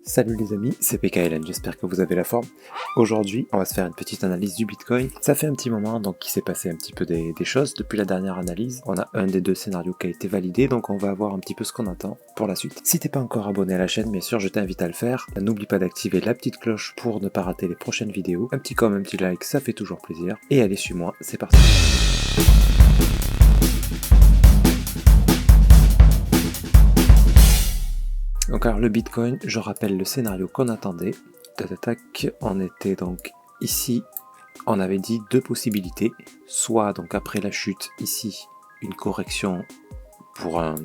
Salut les amis, c'est PKLN, j'espère que vous avez la forme. Aujourd'hui, on va se faire une petite analyse du Bitcoin. Ça fait un petit moment donc qu'il s'est passé un petit peu des choses. Depuis la dernière analyse, on a un des deux scénarios qui a été validé, donc on va voir un petit peu ce qu'on attend pour la suite. Si t'es pas encore abonné à la chaîne, bien sûr, je t'invite à le faire. N'oublie pas d'activer la petite cloche pour ne pas rater les prochaines vidéos. Un petit comme, un petit like, ça fait toujours plaisir. Et allez, suis-moi, c'est parti. Donc alors le Bitcoin, je rappelle le scénario qu'on attendait. On était donc ici, on avait dit deux possibilités. Soit donc après la chute ici, une correction pour un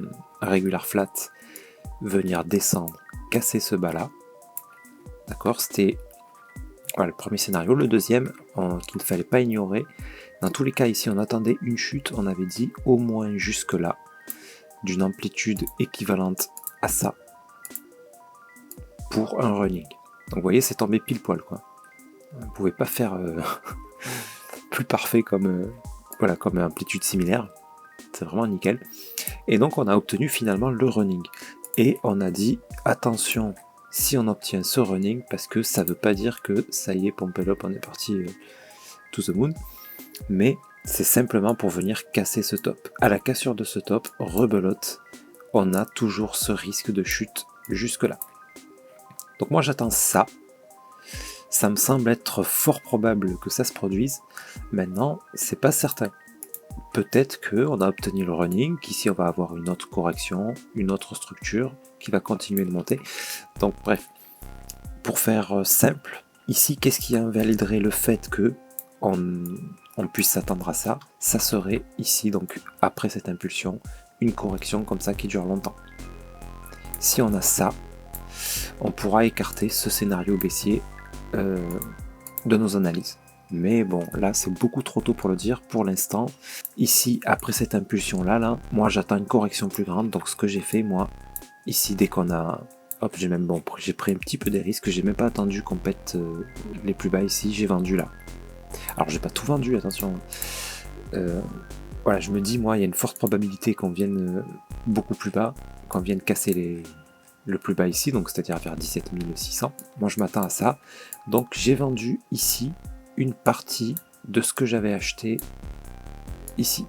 regular flat, venir descendre, casser ce bas là. D'accord, c'était voilà, le premier scénario. Le deuxième, qu'il ne fallait pas ignorer. Dans tous les cas ici, on attendait une chute, on avait dit au moins jusque là, d'une amplitude équivalente à ça. Pour un running. Donc vous voyez, c'est tombé pile poil quoi. On ne pouvait pas faire plus parfait comme voilà, comme amplitude similaire. C'est vraiment nickel. Et donc on a obtenu finalement le running. Et on a dit attention si on obtient ce running, parce que ça veut pas dire que ça y est, pump it up, on est parti to the moon. Mais c'est simplement pour venir casser ce top. À la cassure de ce top, rebelote, on a toujours ce risque de chute jusque là. Donc moi j'attends ça. Ça me semble être fort probable que ça se produise. Maintenant, c'est pas certain. Peut-être qu'on a obtenu le running, qu'ici on va avoir une autre correction, une autre structure qui va continuer de monter. Donc bref, pour faire simple, ici qu'est-ce qui invaliderait le fait que on puisse s'attendre à ça? Ça serait ici, donc après cette impulsion, une correction comme ça qui dure longtemps. Si on a ça, on pourra écarter ce scénario baissier de nos analyses. Mais bon, là c'est beaucoup trop tôt pour le dire pour l'instant. Ici, après cette impulsion là, moi j'attends une correction plus grande. Donc ce que j'ai fait, moi, ici dès qu'on a... Hop, j'ai pris un petit peu des risques, j'ai même pas attendu qu'on pète les plus bas ici, j'ai vendu là. Alors j'ai pas tout vendu, attention. Voilà, je me dis, moi, il y a une forte probabilité qu'on vienne beaucoup plus bas, qu'on vienne casser le plus bas ici, donc c'est-à-dire vers 17 600. Moi je m'attends à ça. Donc j'ai vendu ici une partie de ce que j'avais acheté ici.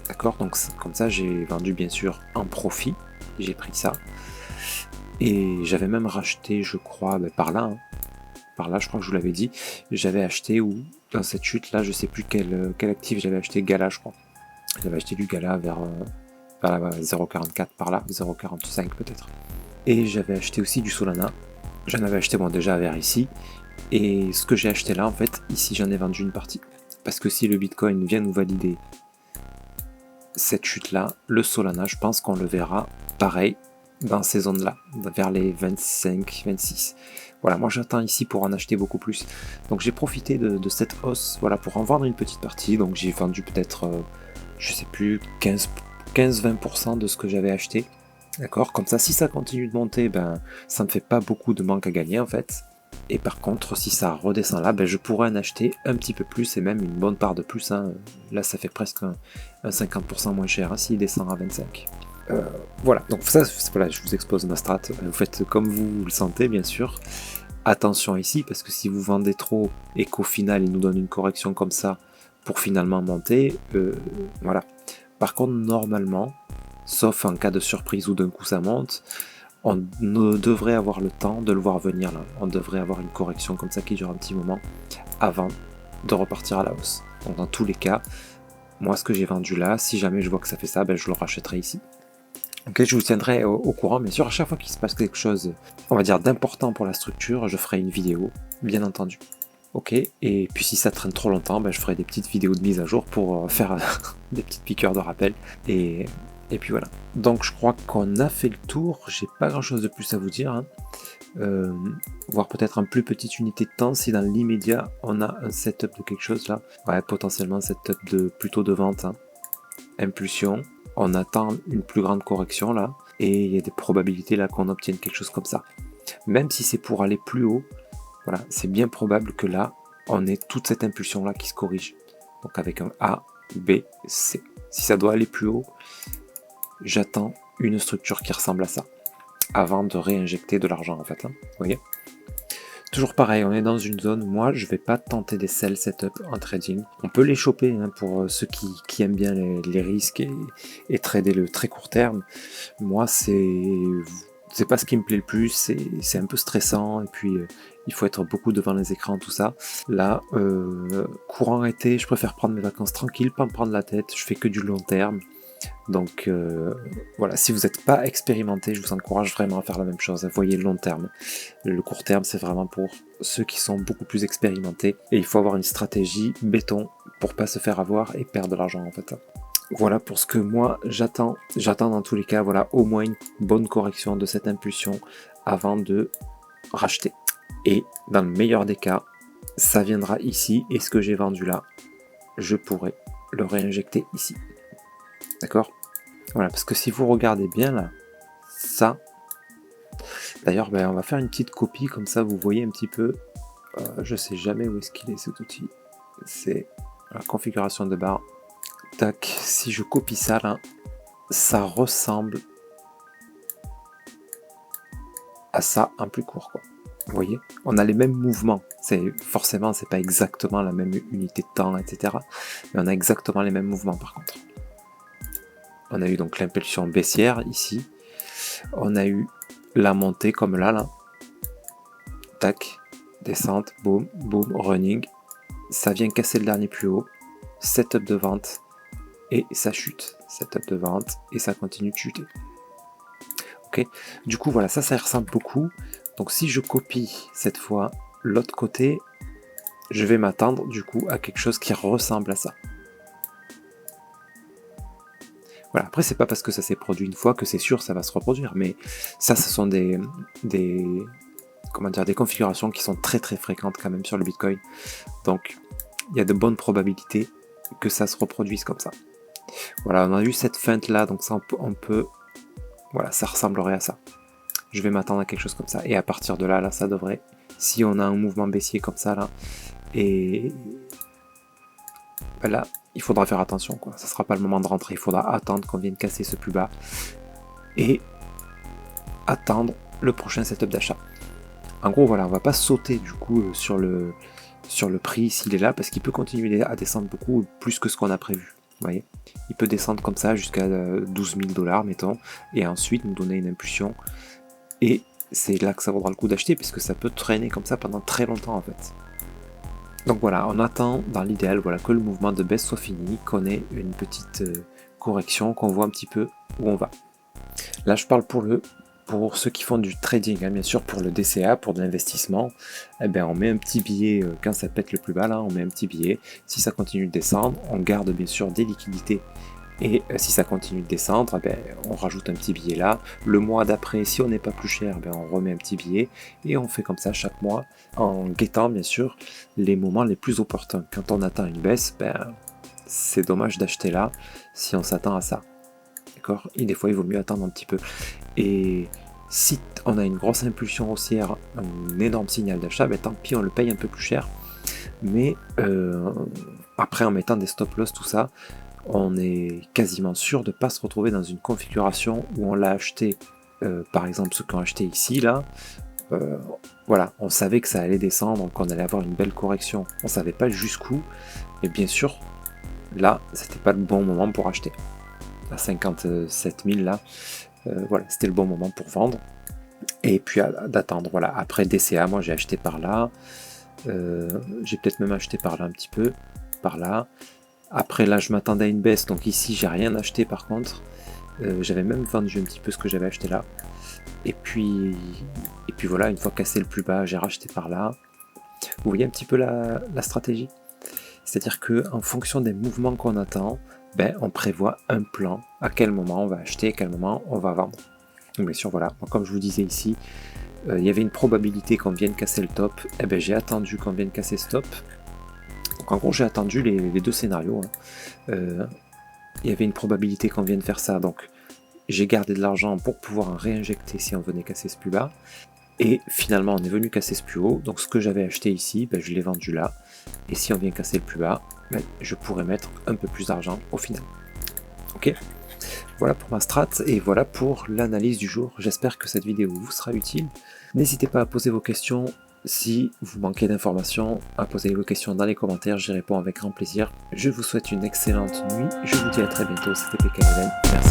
D'accord, donc comme ça j'ai vendu bien sûr en profit. J'ai pris ça. Et j'avais même racheté, je crois, par là. Par là, je crois que je vous l'avais dit. J'avais acheté, ou dans cette chute là, je sais plus quel actif j'avais acheté, Gala, je crois. J'avais acheté du Gala vers 0,44 par là, 0,45 peut-être. Et j'avais acheté aussi du Solana. J'en avais acheté déjà vers ici. Et ce que j'ai acheté là, en fait, ici j'en ai vendu une partie. Parce que si le Bitcoin vient nous valider cette chute-là, le Solana, je pense qu'on le verra pareil dans ces zones-là, vers les 25, 26. Voilà, moi j'attends ici pour en acheter beaucoup plus. Donc j'ai profité de cette hausse, voilà, pour en vendre une petite partie. Donc j'ai vendu peut-être, je sais plus, 15-20% de ce que j'avais acheté. D'accord, comme ça, si ça continue de monter, ben, ça me fait pas beaucoup de manque à gagner en fait. Et par contre, si ça redescend là, ben, je pourrais en acheter un petit peu plus et même une bonne part de plus. Hein. Là, ça fait presque un 50% moins cher hein, s'il descend à 25. Voilà, donc ça, voilà, je vous expose ma strat. Vous faites comme vous le sentez, bien sûr. Attention ici, parce que si vous vendez trop et qu'au final, il nous donne une correction comme ça pour finalement monter, voilà. Par contre, normalement, sauf en cas de surprise où d'un coup ça monte, on devrait avoir le temps de le voir venir là. On devrait avoir une correction comme ça qui dure un petit moment avant de repartir à la hausse. Donc dans tous les cas, moi ce que j'ai vendu là, si jamais je vois que ça fait ça, ben, je le rachèterai ici. Ok, je vous tiendrai au courant, bien sûr, à chaque fois qu'il se passe quelque chose, on va dire d'important pour la structure, je ferai une vidéo, bien entendu. Ok, et puis si ça traîne trop longtemps, ben, je ferai des petites vidéos de mise à jour pour faire des petites piqûres de rappel. Et puis voilà. Donc je crois qu'on a fait le tour, j'ai pas grand chose de plus à vous dire. Hein. Voire peut-être en plus petite unité de temps si dans l'immédiat on a un setup de quelque chose là. Ouais, potentiellement setup plutôt de vente. Hein. Impulsion, on attend une plus grande correction là, et il y a des probabilités là qu'on obtienne quelque chose comme ça. Même si c'est pour aller plus haut, voilà, c'est bien probable que là, on ait toute cette impulsion là qui se corrige. Donc avec un A, B, C. Si ça doit aller plus haut, j'attends une structure qui ressemble à ça. avant de réinjecter de l'argent en fait, hein, vous voyez. Toujours pareil, on est dans une zone, moi je vais pas tenter des sell setup en trading. On peut les choper hein, pour ceux qui aiment bien les risques et trader le très court terme. Moi c'est pas ce qui me plaît le plus, c'est un peu stressant et puis il faut être beaucoup devant les écrans, tout ça. Là, courant été, je préfère prendre mes vacances tranquilles, pas me prendre la tête, je fais que du long terme. Donc voilà, si vous n'êtes pas expérimenté, je vous encourage vraiment à faire la même chose. Voyez le long terme. Le court terme, c'est vraiment pour ceux qui sont beaucoup plus expérimentés. Et il faut avoir une stratégie béton pour pas se faire avoir et perdre de l'argent en fait. Voilà pour ce que moi j'attends. J'attends dans tous les cas, voilà, au moins une bonne correction de cette impulsion avant de racheter. Et dans le meilleur des cas, ça viendra ici et ce que j'ai vendu là, je pourrais le réinjecter ici. D'accord? Voilà, parce que si vous regardez bien là, ça, d'ailleurs, ben, on va faire une petite copie, comme ça vous voyez un petit peu, je sais jamais où est-ce qu'il est cet outil, c'est la configuration de barre. Tac, si je copie ça là, ça ressemble à ça en plus court, quoi. Vous voyez, on a les mêmes mouvements, forcément c'est pas exactement la même unité de temps, etc. Mais on a exactement les mêmes mouvements par contre. On a eu donc l'impulsion baissière ici. On a eu la montée comme là. Tac, descente, boum, boum, running. Ça vient casser le dernier plus haut. Setup de vente et ça chute. Setup de vente et ça continue de chuter. Ok, du coup voilà, ça ressemble beaucoup. Donc si je copie cette fois l'autre côté, je vais m'attendre du coup à quelque chose qui ressemble à ça. Voilà, après c'est pas parce que ça s'est produit une fois que c'est sûr ça va se reproduire, mais ça ce sont des configurations qui sont très très fréquentes quand même sur le Bitcoin. Donc il y a de bonnes probabilités que ça se reproduise comme ça. Voilà, on a eu cette feinte là, donc ça on peut voilà, ça ressemblerait à ça. Je vais m'attendre à quelque chose comme ça, et à partir de là ça devrait, si on a un mouvement baissier comme ça là, et là il faudra faire attention, quoi. Ça sera pas le moment de rentrer, il faudra attendre qu'on vienne casser ce plus bas et attendre le prochain setup d'achat. En gros voilà, on va pas sauter du coup sur le prix s'il est là, parce qu'il peut continuer à descendre beaucoup plus que ce qu'on a prévu. Vous voyez, il peut descendre comme ça jusqu'à 12 000 $, mettons, et ensuite nous donner une impulsion, et c'est là que ça vaudra le coup d'acheter, puisque ça peut traîner comme ça pendant très longtemps en fait. Donc voilà, on attend dans l'idéal, voilà, que le mouvement de baisse soit fini, qu'on ait une petite correction, qu'on voit un petit peu où on va. Là je parle pour ceux qui font du trading, hein, bien sûr pour le DCA, pour de l'investissement, eh ben, on met un petit billet quand ça pète le plus bas, là, on met un petit billet. Si ça continue de descendre, on garde bien sûr des liquidités. Et si ça continue de descendre, eh ben, on rajoute un petit billet là. Le mois d'après, si on n'est pas plus cher, eh ben, on remet un petit billet. Et on fait comme ça chaque mois, en guettant bien sûr les moments les plus opportuns. Quand on atteint une baisse, ben, c'est dommage d'acheter là si on s'attend à ça. D'accord ? Et des fois, il vaut mieux attendre un petit peu. Et si on a une grosse impulsion haussière, un énorme signal d'achat, ben, tant pis, on le paye un peu plus cher. Mais après, en mettant des stop loss, tout ça, on est quasiment sûr de ne pas se retrouver dans une configuration où on l'a acheté, par exemple ceux qui ont acheté ici, là, voilà, on savait que ça allait descendre, qu'on allait avoir une belle correction, on savait pas jusqu'où, et bien sûr, là, c'était pas le bon moment pour acheter. À 57 000 là, voilà, c'était le bon moment pour vendre, et puis d'attendre, voilà, après DCA, moi j'ai acheté par là, j'ai peut-être même acheté par là un petit peu, par là. Après là je m'attendais à une baisse, donc ici j'ai rien acheté par contre, j'avais même vendu un petit peu ce que j'avais acheté là, et puis voilà, une fois cassé le plus bas j'ai racheté par là. Vous voyez un petit peu la stratégie, c'est à dire que en fonction des mouvements qu'on attend, ben, on prévoit un plan, à quel moment on va acheter, à quel moment on va vendre. Donc bien sûr voilà, moi, comme je vous disais ici, il y avait une probabilité qu'on vienne casser le top, et ben j'ai attendu qu'on vienne casser ce top. Donc en gros j'ai attendu les deux scénarios, hein. Il y avait une probabilité qu'on vienne faire ça, donc j'ai gardé de l'argent pour pouvoir en réinjecter si on venait casser ce plus bas, et finalement on est venu casser ce plus haut, donc ce que j'avais acheté ici, ben, je l'ai vendu là, et si on vient casser le plus bas, ben, je pourrais mettre un peu plus d'argent au final. Ok, Voilà pour ma strat et voilà pour l'analyse du jour. J'espère que cette vidéo vous sera utile. N'hésitez pas à poser vos questions. Si vous manquez d'informations, à poser vos questions dans les commentaires, j'y réponds avec grand plaisir. Je vous souhaite une excellente nuit. Je vous dis à très bientôt. C'était PKLN. Merci.